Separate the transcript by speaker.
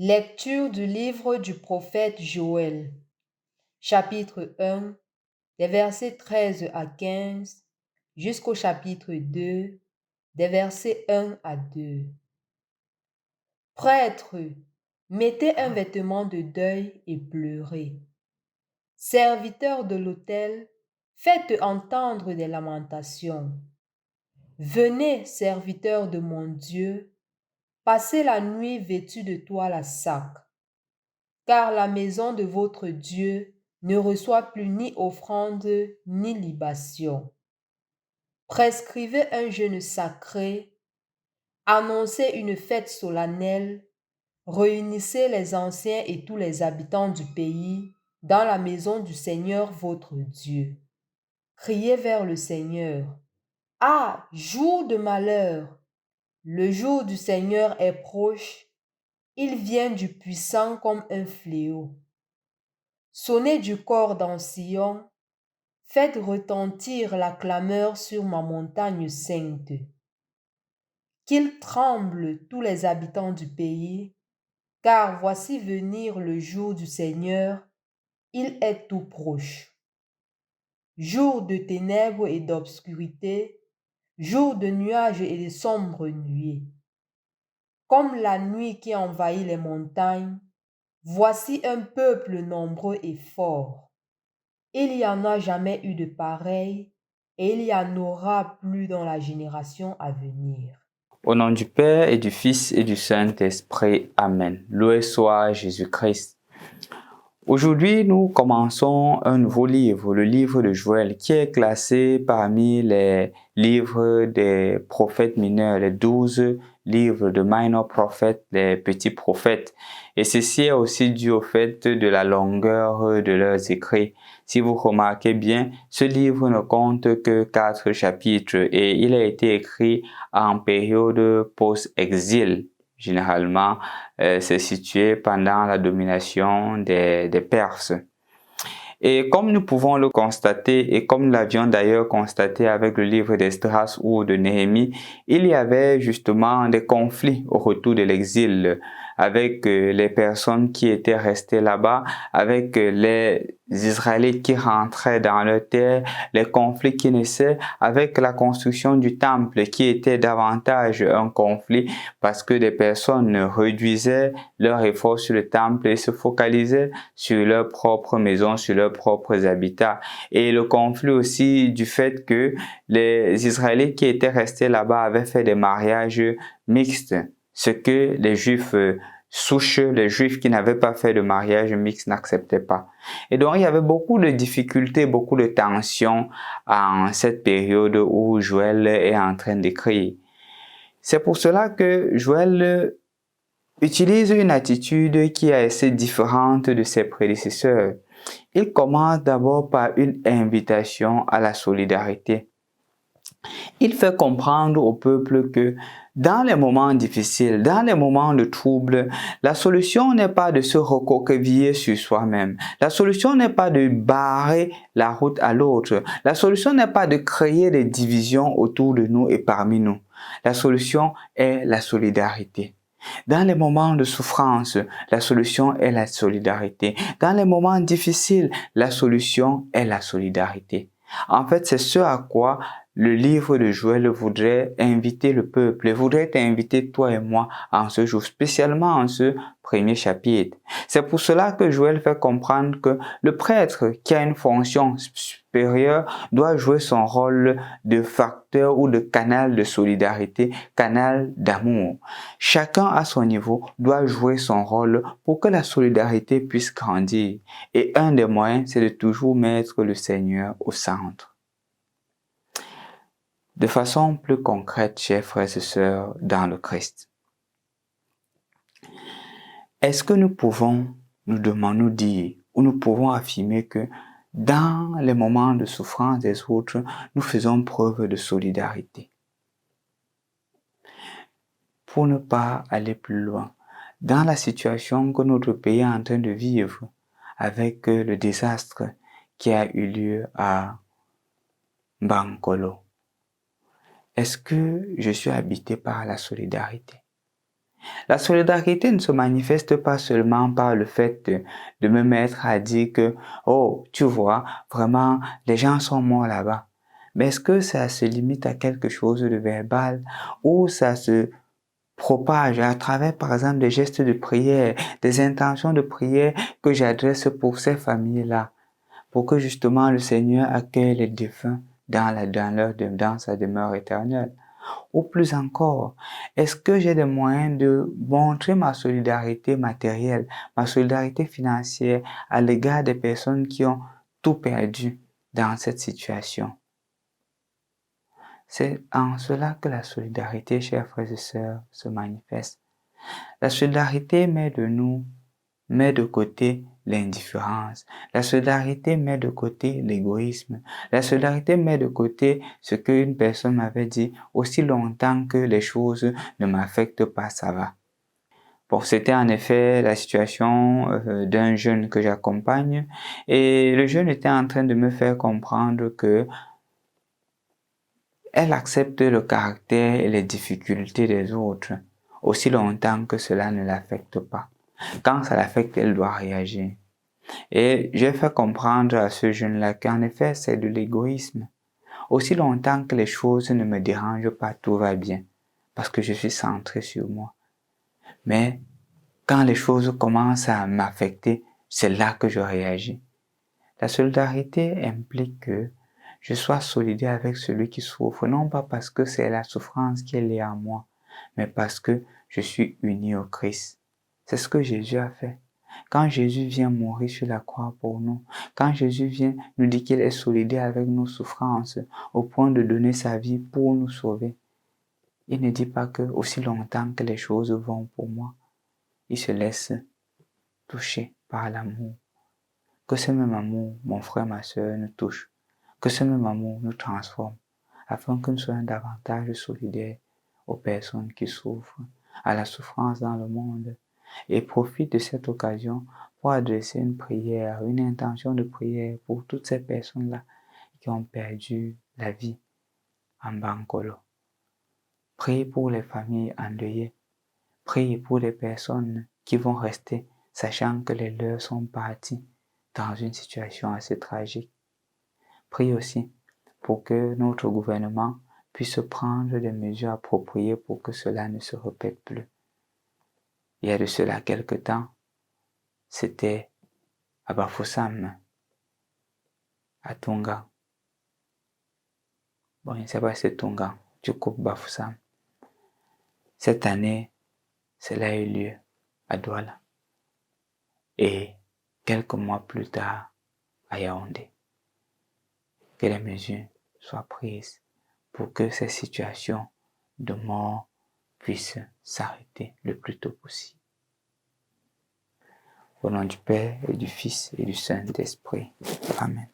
Speaker 1: Lecture du livre du prophète Joël, chapitre 1, des versets 13 à 15, jusqu'au chapitre 2, des versets 1 à 2. Prêtres, mettez un vêtement de deuil et pleurez. Serviteurs de l'autel, faites entendre des lamentations. Venez, serviteurs de mon Dieu, passez la nuit vêtus de toile à sac. Car la maison de votre Dieu ne reçoit plus ni offrande ni libation. Prescrivez un jeûne sacré, annoncez une fête solennelle, réunissez les anciens et tous les habitants du pays dans la maison du Seigneur votre Dieu. Criez vers le Seigneur. Ah, jour de malheur! Le jour du Seigneur est proche, il vient du puissant comme un fléau. Sonnez du cor en Sion, faites retentir la clameur sur ma montagne sainte. Qu'ils tremblent tous les habitants du pays, car voici venir le jour du Seigneur, il est tout proche. Jour de ténèbres et d'obscurité, jour de nuages et de sombres nuées. Comme la nuit qui envahit les montagnes, voici un peuple nombreux et fort. Il n'y en a jamais eu de pareil, et il n'y en aura plus dans la génération à venir.
Speaker 2: Au nom du Père et du Fils et du Saint-Esprit. Amen. Loué soit Jésus-Christ. Aujourd'hui, nous commençons un nouveau livre, le livre de Joël, qui est classé parmi les livres des prophètes mineurs, les 12 livres de Minor Prophets, les petits prophètes. Et ceci est aussi dû au fait de la longueur de leurs écrits. Si vous remarquez bien, ce livre ne compte que 4 chapitres et il a été écrit en période post-exil. Généralement, c'est situé pendant la domination des Perses. Et comme nous pouvons le constater, et comme nous l'avions d'ailleurs constaté avec le livre d'Esdras ou de Néhémie, il y avait justement des conflits au retour de l'exil avec les personnes qui étaient restées là-bas, avec les Israélites qui rentraient dans leur terre, les conflits qui naissaient avec la construction du temple qui était davantage un conflit parce que des personnes réduisaient leur effort sur le temple et se focalisaient sur leur propre maison, sur leurs propres habitats. Et le conflit aussi du fait que les Israélites qui étaient restés là-bas avaient fait des mariages mixtes, ce que les Juifs souches, les Juifs qui n'avaient pas fait de mariage mixte n'acceptaient pas. Et donc, il y avait beaucoup de difficultés, beaucoup de tensions en cette période où Joël est en train d'écrire. C'est pour cela que Joël utilise une attitude qui est assez différente de ses prédécesseurs. Il commence d'abord par une invitation à la solidarité. Il fait comprendre au peuple que dans les moments difficiles, dans les moments de trouble, la solution n'est pas de se recroqueviller sur soi-même. La solution n'est pas de barrer la route à l'autre. La solution n'est pas de créer des divisions autour de nous et parmi nous. La solution est la solidarité. Dans les moments de souffrance, la solution est la solidarité. Dans les moments difficiles, la solution est la solidarité. En fait, c'est ce à quoi le livre de Joël voudrait inviter le peuple, voudrait t'inviter toi et moi en ce jour, spécialement en ce premier chapitre. C'est pour cela que Joël fait comprendre que le prêtre qui a une fonction supérieure doit jouer son rôle de facteur ou de canal de solidarité, canal d'amour. Chacun à son niveau doit jouer son rôle pour que la solidarité puisse grandir. Et un des moyens, c'est de toujours mettre le Seigneur au centre. De façon plus concrète, chers frères et sœurs dans le Christ, est-ce que nous pouvons nous dire ou nous pouvons affirmer que dans les moments de souffrance des autres, nous faisons preuve de solidarité? Pour ne pas aller plus loin, dans la situation que notre pays est en train de vivre avec le désastre qui a eu lieu à Bankolo, est-ce que je suis habité par la solidarité? La solidarité ne se manifeste pas seulement par le fait de me mettre à dire que, oh, tu vois, vraiment, les gens sont morts là-bas. Mais est-ce que ça se limite à quelque chose de verbal ou ça se propage à travers, par exemple, des gestes de prière, des intentions de prière que j'adresse pour ces familles-là, pour que justement le Seigneur accueille les défunts dans sa demeure éternelle? Ou plus encore, est-ce que j'ai des moyens de montrer ma solidarité matérielle, ma solidarité financière à l'égard des personnes qui ont tout perdu dans cette situation? C'est en cela que la solidarité, chers frères et sœurs, se manifeste. La solidarité met de côté l'indifférence. La solidarité met de côté l'égoïsme. La solidarité met de côté ce qu'une personne m'avait dit, aussi longtemps que les choses ne m'affectent pas, ça va. Bon, c'était en effet la situation d'un jeune que j'accompagne et le jeune était en train de me faire comprendre que elle accepte le caractère et les difficultés des autres aussi longtemps que cela ne l'affecte pas. Quand ça l'affecte, elle doit réagir. Et j'ai fait comprendre à ce jeune-là qu'en effet, c'est de l'égoïsme. Aussi longtemps que les choses ne me dérangent pas, tout va bien, parce que je suis centré sur moi. Mais quand les choses commencent à m'affecter, c'est là que je réagis. La solidarité implique que je sois solidaire avec celui qui souffre, non pas parce que c'est la souffrance qui est liée à moi, mais parce que je suis uni au Christ. C'est ce que Jésus a fait. Quand Jésus vient mourir sur la croix pour nous, quand Jésus vient nous dire qu'il est solidaire avec nos souffrances au point de donner sa vie pour nous sauver, il ne dit pas que aussi longtemps que les choses vont pour moi, il se laisse toucher par l'amour. Que ce même amour, mon frère, ma soeur, nous touche. Que ce même amour nous transforme, afin que nous soyons davantage solidaires aux personnes qui souffrent, à la souffrance dans le monde, et profite de cette occasion pour adresser une prière, une intention de prière pour toutes ces personnes-là qui ont perdu la vie en Bankolo. Priez pour les familles endeuillées. Priez pour les personnes qui vont rester, sachant que les leurs sont partis dans une situation assez tragique. Prie aussi pour que notre gouvernement puisse prendre des mesures appropriées pour que cela ne se répète plus. Il y a de cela quelque temps, c'était à Bafoussam, à Tonga. Bon, je ne sais pas si c'est Tonga, tu coupes Bafoussam. Cette année, cela a eu lieu à Douala. Et quelques mois plus tard, à Yaoundé. Que les mesures soient prises pour que ces situations de mort puissent s'arrêter le plus tôt possible. Au nom du Père et du Fils et du Saint-Esprit. Amen.